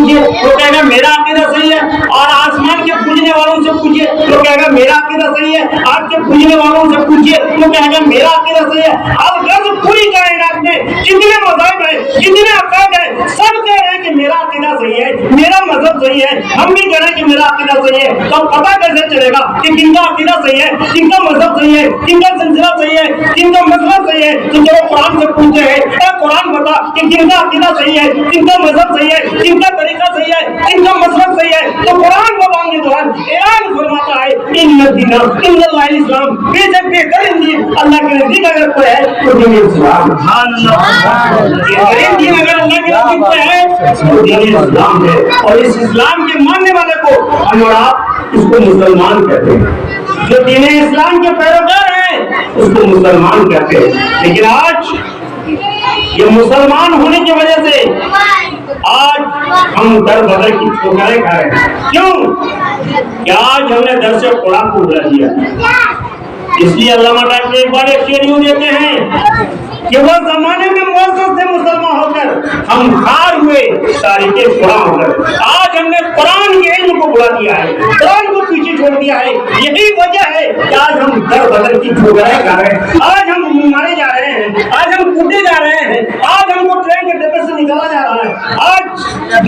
پوچھیے تو کہے گا میرا عقیدہ صحیح ہے. اور آسمان کے پوجنے والوں سے پوچھیے تو کہے گا میرا عقیدہ صحیح ہے. آپ کے پوجنے والوں سے پوچھیے تو کہے گا میرا عقیدہ صحیح ہے. اب غرض پوری کائنات میں جتنے مذہب ہیں, جتنے عقائد ہیں, سب کہہ رہے ہیں کہ میرا عقیدہ صحیح ہے, میرا مذہب صحیح ہے. ہم بھی کہہ رہے ہیں کہ میرا عقیدہ صحیح ہے. تو پتہ کیسے چلے گا کہ کن کا عقیدہ صحیح ہے, کن کا مذہب صحیح ہے, کن کا سلسلہ صحیح ہے, کن کا مذہب صحیح ہے؟ تو چلو قرآن سے پوچھتے ہیں, اے قرآن بتا کہ کن کا عقیدہ صحیح ہے, کن کا مذہب صحیح ہے, کن کا طریقہ صحیح ہے, کن کا مذہب صحیح ہے. تو قرآن بابان کے دوران اعلان فرماتا ہے ان الدین عند اللہ الاسلام, بے شک بہترین دین اللہ کے نزدیک اگر کوئی ہے تو دین اسلام. سبحان اللہ. بہترین دین اگر اللہ کے نزدیک کوئی ہے تو دین اسلام ہے. اور اس اسلام کے ماننے والے کو ہم اور آپ اس کو مسلمان کہتے ہیں. جو دین اسلام کے پیروکار ہیں اس کو مسلمان کہتے ہیں. لیکن آج یہ مسلمان ہونے کی وجہ سے آج ہم در بدر کی ٹھوکریں کھا رہے ہیں. کیوں کہ آج ہم نے در سے قرآن کو بلا دیا. اس لیے علامہ ڈاکٹر اقبال ایک شعر یوں دیتے ہیں کہ وہ زمانے میں موسس سے مسلمان ہو کر ہم خار ہوئے تاریخ قرآن ہو کر. آج ہم نے قرآن کے علم کو بلا دیا ہے, قرآن کو پیچھے چھوڑ دیا ہے. یہی وجہ ہے کہ آج ہم در بدر کی ٹھوکریں کھا رہے ہیں. آج ہم مارے جا رہے ہیں, آج ہم کوٹے جا رہے ہیں, آج ہم کو ٹرین کے ڈبے سے نکالا جا رہا ہے. آج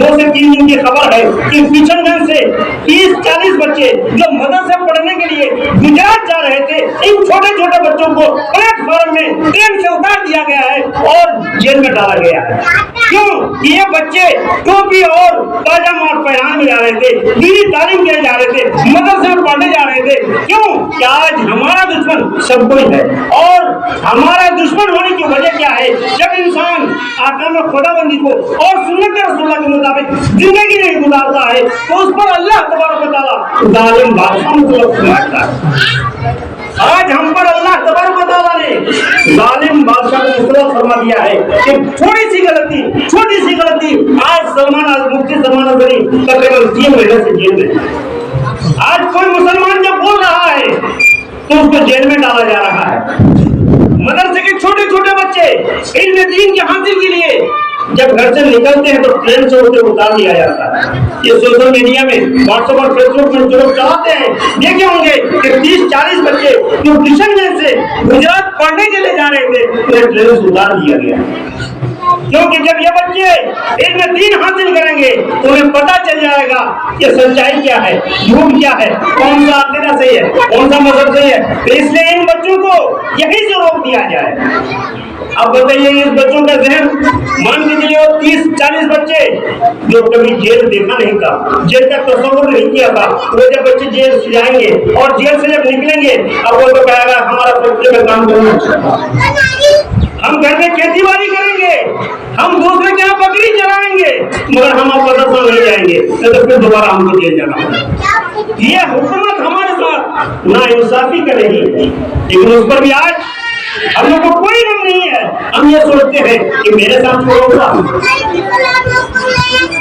2 سے 3 دن کی خبر ہے کہ کشن گنج سے 30-40 بچے جو مدرسے پڑھنے کے لیے گجرات جا رہے تھے, ان چھوٹے چھوٹے بچوں کو پلیٹ فارم میں ٹرین سے اتار دیا گیا ہے اور جیل میں ڈالا گیا ہے. کیوں؟ یہ بچے ٹوپی اور پاجامہ اور پیران میں جا رہے تھے, دینی تعلیم کے جا رہے تھے, مدرسے میں پڑھنے جا رہے تھے. کیوں کہ آج ہمارا دشمن سب کوئی ہے. اور ہمارا دشمن ہونے کی وجہ کیا ہے؟ جب انسان احکام خدا بندی کو اور سنت رسول اللہ کے مطابق زندگی نہیں گزارتا ہے تو اس پر اللہ تبارک و تعالیٰ ظالم بادشاہوں کو وقت مارتا ہے. آج ہم پر اللہ تبارک و تعالیٰ نے ظالم بادشاہ کو مطلق فرما دیا ہے کہ چھوٹی سی غلطی آج مفتی سلمان اظہری تقریباً 3 مہینے سے جیل میں. آج کوئی مسلمان جب بول رہا ہے تو اس کو جیل میں ڈالا جا رہا ہے. مدرسے کے چھوٹے چھوٹے بچے علم دین کے حاصل کے لیے جب گھر سے نکلتے ہیں تو ٹرین سے اتار دیا جاتا ہے. یہ سوشل میڈیا میں واٹس ایپ اور فیس بک میں جو لوگ چلاتے ہیں دیکھے ہوں گے کہ 30-40 بچے جو کشن گنج سے گجرات پڑھنے کے لیے جا رہے تھے انہیں ٹرین سے اتار دیا گیا. کیونکہ جب یہ بچے علم دین حاصل کریں گے تو انہیں پتہ چل جائے گا کہ سچائی کیا ہے, جھوٹ کیا ہے, کون سا عقیدہ صحیح ہے, کون سا مذہب صحیح ہے. تو اس لیے ان بچوں کو یہی سے روک دیا جائے. اب بتائیے اس بچوں کا ذہن مان کے چلیے 30-40 بچے جو کبھی جیل دیکھا نہیں تھا, جیل کا تصور نہیں کیا تھا, وہ جب بچے جیل سے جائیں گے اور جیل سے جب نکلیں گے اب وہ تو کہے گا ہمارا فیکٹری میں کام کرنا, ہم گھر میں کھیتی باڑی کریں گے, ہم دوسرے کے یہاں بکری چرائیں گے, مگر ہم آپ مدرسہ نہیں جائیں گے تو پھر دوبارہ ہم کو جیل جانا ہوگا. یہ حکومت ہمارے ساتھ ناانصافی کرے گی. لیکن اس پر بھی آج ہم لوگ کو کوئی غم نہیں ہے. ہم یہ سوچتے ہیں کہ میرے ساتھ چھوڑا ہوا,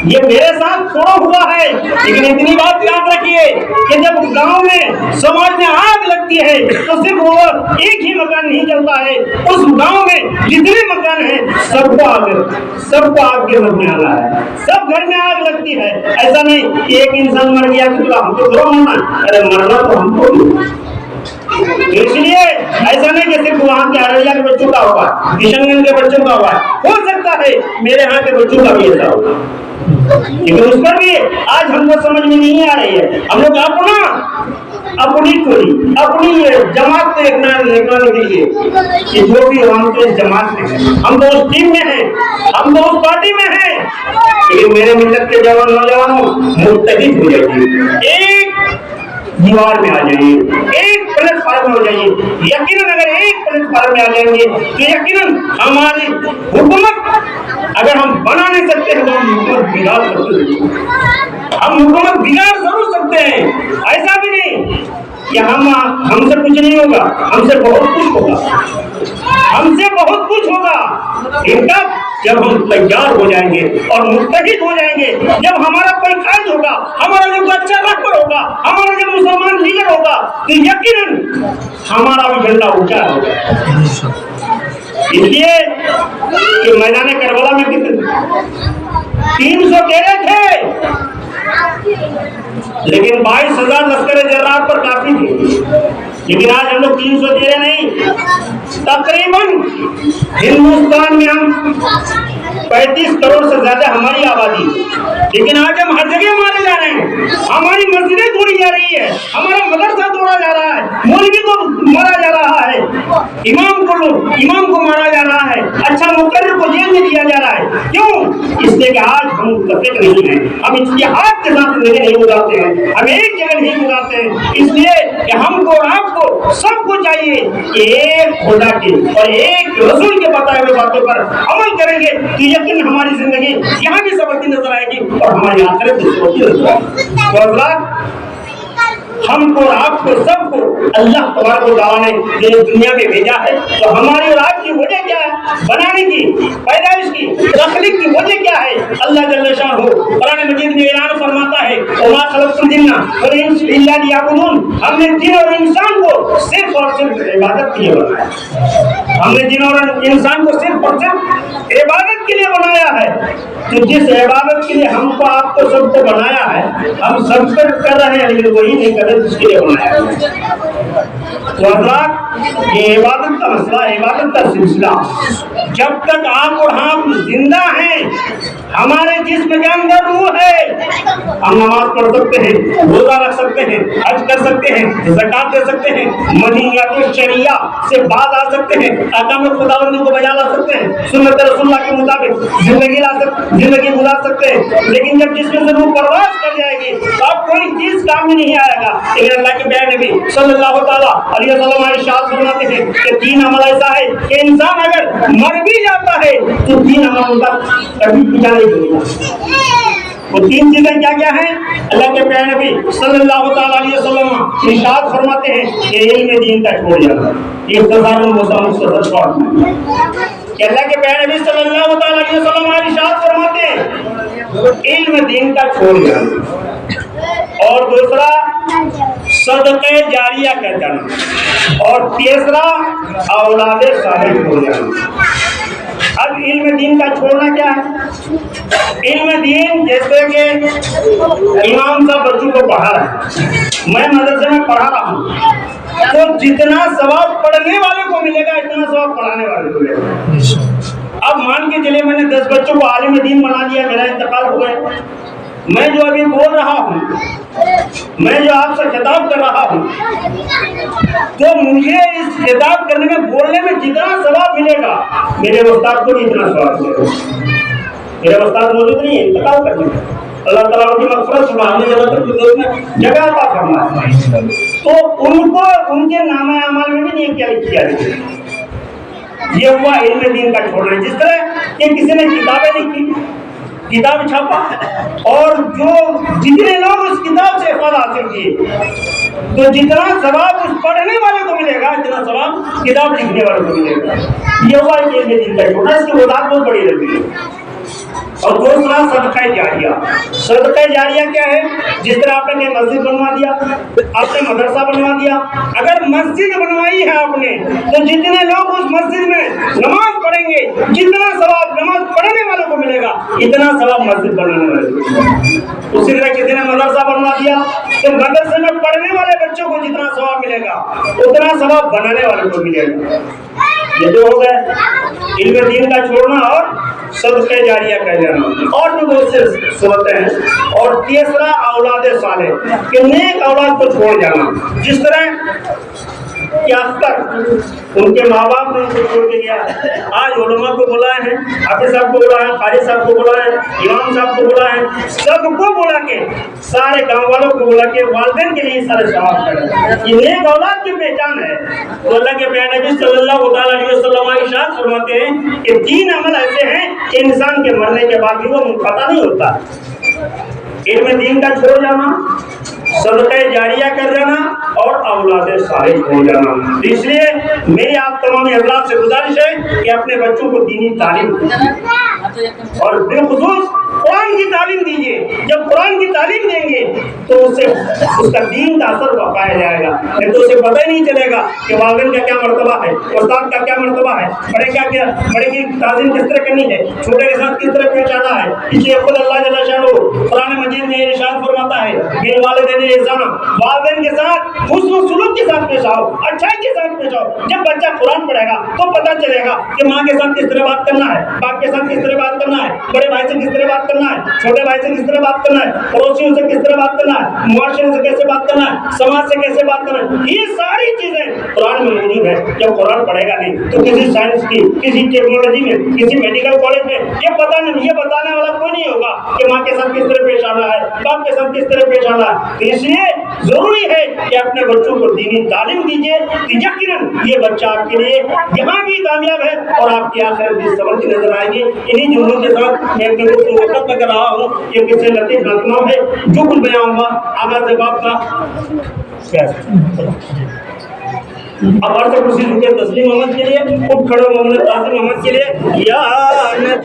یہ میرے ساتھ چھوڑا ہوا ہے. لیکن اتنی بات یاد رکھیے کہ جب گاؤں میں سماج میں آگ لگتی ہے تو صرف وہ ایک ہی مکان نہیں جلتا ہے, اس گاؤں میں جتنے مکان ہیں سب کو آگ کے مد میں آنا ہے, سب گھر میں آگ لگتی ہے. ایسا نہیں کہ ایک انسان مر گیا کہ ہم کو تھوڑا مرنا, ارے مرنا تو ہم کو. اس لیے ایسا نہیں کہ صرف وہاں کے ارریہ کے بچوں کا ہوگا, کشن گنج کے بچوں کا ہوگا, ہو سکتا ہے میرے ہاں کے بچوں کا بھی ایسا ہوگا. لیکن اس پر بھی آج ہم کو سمجھ میں نہیں آ رہی ہے. ہم لوگ اپنی ٹولی اپنی جماعت کو دیکھنے کے لیے کہ جو بھی ہم تو اس جماعت میں ہیں, ہم تو اس ٹیم میں ہیں, ہم تو اس پارٹی میں ہیں. لیکن میرے ملت کے جوان نوجوانوں متحد ہو جائیے, ایک دیوار میں آ جائیے, ایک پلیٹ فارم ہو جائیے. یقیناً اگر ایک پلیٹ فارم میں آ جائیں گے تو یقیناً ہماری حکومت اگر ہم بنا نہیں سکتے ہیں تو ہم حکومت بگاڑ سکتے ہیں. ہم حکومت بگاڑ ضرور سکتے ہیں. ایسا بھی نہیں کہ ہم سے کچھ نہیں ہوگا, ہم سے بہت کچھ ہوگا, ہم سے بہت کچھ ہوگا. جب ہم تیار ہو جائیں گے اور متحد ہو جائیں گے, جب ہمارا کوئی قائد ہوگا, ہمارا جو اچھا رہبر ہوگا, ہمارا جو مسلمان لیڈر ہوگا, تو یقیناً ہمارا بھی جھنڈا اونچا ہوگا. اس لیے کہ میدان کربلا میں کتنے 300 ڈیرے تھے، لیکن 22,000 لشکر جرار پر کافی تھے، لیکن آج ہم لوگ 300 ڈیرے نہیں، تقریباً ہندوستان میں ہم 35 کروڑ سے زیادہ ہماری آبادی، لیکن آج ہم ہر جگہ مارے جا رہے ہیں، ہماری مسجدیں توڑی جا رہی ہے، ہمارا مدرسہ توڑا جا رہا ہے، مولوی کو مارا جا رہا ہے، امام کو مارا جا رہا ہے، اچھا مقرر کو جیل میں دیا جا رہا ہے۔ کیوں؟ اس لیے کہ آج ہم متفق نہیں ہیں، ہم اتحاد کے ساتھ زندگی نہیں گزارتے ہیں، ہم ایک جگہ نہیں گزارتے ہیں، اس لیے کہ ہم کو اور آپ کو سب کو چاہیے کہ ایک خدا کے اور ایک رسول کے بتائے ہوئے باتوں پر عمل کریں گے تو یقین ہماری زندگی یہاں بھی سبقتی نظر آئے گی اور ہماری آخرت بھی سبقتی نظر آئے گی۔ تو حضرات، ہم کو اور آپ کو سب کو اللہ تبارک و تعالیٰ نے یہ دنیا میں بھیجا ہے، تو ہماری اور آپ کی وجہ کیا ہے؟ بنانے کی، پیدائش کی، تخلیق کی وجہ کیا ہے؟ اللہ جل شانہ قرآن مجید میں اعلان فرماتا ہے وما خلقت الجن والانس الا لیعبدون، ہم نے جن اور انسان کو صرف اور صرف عبادت کے لیے بنایا، ہم نے جن اور انسان کو صرف اور صرف عبادت کے لیے بنایا ہے۔ تو جس عبادت کے لیے ہم کو آپ کو سب کو بنایا ہے، ہم سب کر رہے ہیں، لیکن وہی نہیں کر رہے جس کے لیے بنایا ہے۔ تو حضرات، یہ عبادت کا مسئلہ، عبادت کا سلسلہ جب تک آپ اور ہم زندہ ہیں، ہمارے جسم کے اندر روح ہے، ہم نماز پڑھ سکتے ہیں، روزہ رکھ سکتے ہیں، حج کر سکتے ہیں، زکات دے سکتے ہیں، منہیات شریعہ سے باز آ سکتے ہیں، احکام خداوندی کو بجا لا سکتے ہیں، سنت رسول اللہ کے مطابق زندگی گزار سکتے ہیں، لیکن جب جسم سے روح پرواز کر جائے گی تو اب کوئی چیز کام میں نہیں آئے گا۔ لیکن اللہ کے پیارے نبی صلی اللہ تعالیٰ علیہ وسلم ارشاد فرماتے ہیں کہ 3 عمل ایسا ہے کہ انسان اگر مر بھی جاتا ہے تو 3 عمل کا کبھی پیچھا نہیں چھوڑتا۔ وہ 3 چیزیں کیا کیا ہیں؟ اللہ کے پیارے نبی صلی اللہ تعالیٰ علیہ وسلم ارشاد فرماتے ہیں کہ علم دین کا چھوڑ جانا، یہ اختصار مختصر شارٹ میں کہ اللہ کے پیارے نبی صلی اللہ تعالیٰ علیہ وسلم ارشاد فرماتے ہیں علم دین کا چھوڑ جانا، اور دوسرا صدقہ جاریہ کر جانا، اور تیسرا اولاد صالح ہو جانا۔ اب علم دین کا چھوڑنا کیا ہے؟ علم دین جیسے کہ امام صاحب بچوں کو پڑھا رہا ہے، میں مدرسے میں پڑھا رہا ہوں، تو جتنا ثواب پڑھنے والے کو ملے گا اتنا ثواب پڑھانے والے کو ملے گا۔ اب مان کے چلے میں نے 10 بچوں کو عالم دین بنا دیا، میرا انتقال ہو گیا، میں جو ابھی بول رہا ہوں، میں جو آپ سے خطاب کر رہا ہوں، تو مجھے اس خطاب کرنے میں بولنے میں جتنا ثواب ملے گا میرے استاد کو بھی اتنا ثواب ملے گا۔ میرے استاد موجود نہیں ہے، انتقال کر دیا، اللہ تعالیٰ کی مغفرت جگہ عطا فرمائے، تو ان کو ان کے نامہ اعمال میں بھی نہیں کیا گیا۔ یہ ہوا علم دین کا چھوڑنا، جس طرح کہ کسی نے کتابیں لکھی، کتاب چھاپا، اور جو جتنے لوگ اس کتاب سے فائدہ حاصل کیے، تو جتنا ثواب اس پڑھنے والے کو ملے گا اتنا ثواب کتاب لکھنے والے کو ملے گا۔ یہ ہوا علم دین کا چھوڑنا، اس کی وضاحت بہت بڑی لگی ہے۔ اور دوسرا صدقہ جاریہ۔ صدقہ جاریہ کیا ہے؟ جس طرح آپ نے مسجد بنوا دیا، آپ نے مدرسہ بنوا دیا، اگر مسجد بنوائی ہے آپ نے تو جتنے لوگ اس مسجد میں نماز پڑھیں گے، جتنا ثواب نماز پڑھنے والوں کو ملے گا اتنا ثواب مسجد بنانے والے کو ملے گا۔ اسی طرح کسی نے مدرسہ بنوا دیا تو مدرسے میں پڑھنے والے بچوں کو جتنا ثواب ملے گا اتنا ثواب بنانے والوں کو ملے گا۔ یہ دو ہو گئے، علم دین کا چھوڑنا اور صدقہ جاریہ کر جانا، اور بھی بہت سے صورتیں ہیں۔ اور تیسرا اولاد صالح، کہ نیک اولاد کو چھوڑ جانا، جس طرح کہ اختر ان کے ماں باپ نے ان کو چھوڑ کے گیا، آج علماء کو بلائے ہیں، حافظ صاحب کو بلائے ہیں، قاری صاحب کو بلائے ہیں، امام صاحب کو بلائے ہیں، سب کو بلا کے، سارے گاؤں والوں کو بلا کے والدین کے لیے سارے ثواب کریں۔ یہ نیک اولاد کی پہچان ہے۔ تو اللہ کے پیارے نبی صلی اللہ تعالیٰ علیہ وسلم ارشاد فرماتے ہیں کہ 3 عمل ایسے ہیں کہ انسان کے مرنے کے بعد بھی وہ منقطع نہیں ہوتا۔ علم دین کا چھوڑ جانا، صدقہ جاریہ کر جانا، اور اولاد صالح ہو جانا۔ اس لیے میری آپ تمام حضرات سے گزارش ہے کہ اپنے بچوں کو دینی تعلیم دیجیے، اور بالخصوص قرآن کی تعلیم دیجیے۔ جب قرآن کی تعلیم دیں گے تو اسے اس کا دین کا اثر پایا جائے گا، نہیں تو اسے پتہ ہی نہیں چلے گا کہ والدین کا کیا مرتبہ ہے، استاد کا کیا مرتبہ ہے، بڑے کی تعظیم کس طرح کرنی ہے، چھوٹے کے ساتھ کس طرح پیش آنا ہے۔ اس لیے خود اللہ جل شانہ قرآن مجید میں ارشاد فرماتا ہے بالوالدین احسانا، والدین کے ساتھ حسن و سلوک کے ساتھ پیش آؤ، اچھائی کے ساتھ پیش آؤ۔ جب بچہ قرآن پڑھے گا تو پتہ چلے گا کہ ماں کے ساتھ کس طرح بات کرنا ہے، باپ کے ساتھ کس طرح بات کرنا ہے، بڑے بھائی سے کس طرح بات کرنا ہے، چھوٹے بھائی سے کس طرح بات کرنا ہے، پڑوسیوں سے کس طرح بات کرنا ہے، معاشرے سے کیسے بات کرنا ہے، سماج سے کیسے بات کرنا ہے۔ یہ ساری چیزیں قرآن میں موجود ہے۔ جب قرآن پڑھے گا نہیں تو کسی سائنس کی، کسی ٹیکنالوجی میں، کسی میڈیکل کالج میں یہ بتانے والا کوئی نہیں ہوگا کہ ماں کے ساتھ کس طرح پیش آنا ہے، باپ کے ساتھ کس طرح پیش آنا ہے۔ اس لیے ضروری ہے کہ اپنے بچوں کو دینی تعلیم دیجیے، یقیناً یہ بچہ آپ کے لیے یہاں بھی کامیاب ہے اور آپ کی آخرت بھی سنورتی نظر آئے گی۔ انہی جملوں کے ساتھ میں اپنے کو وقت میں کر رہا ہوں، یہ کسی لطیف نظموں ہے جو کچھ بیان ہوا آغاز سے باپ کا اب عرض کرسی جھکے تسلیم محمد کے لیے، اٹھ کھڑے محمد قاسم محمد کے لیے، یا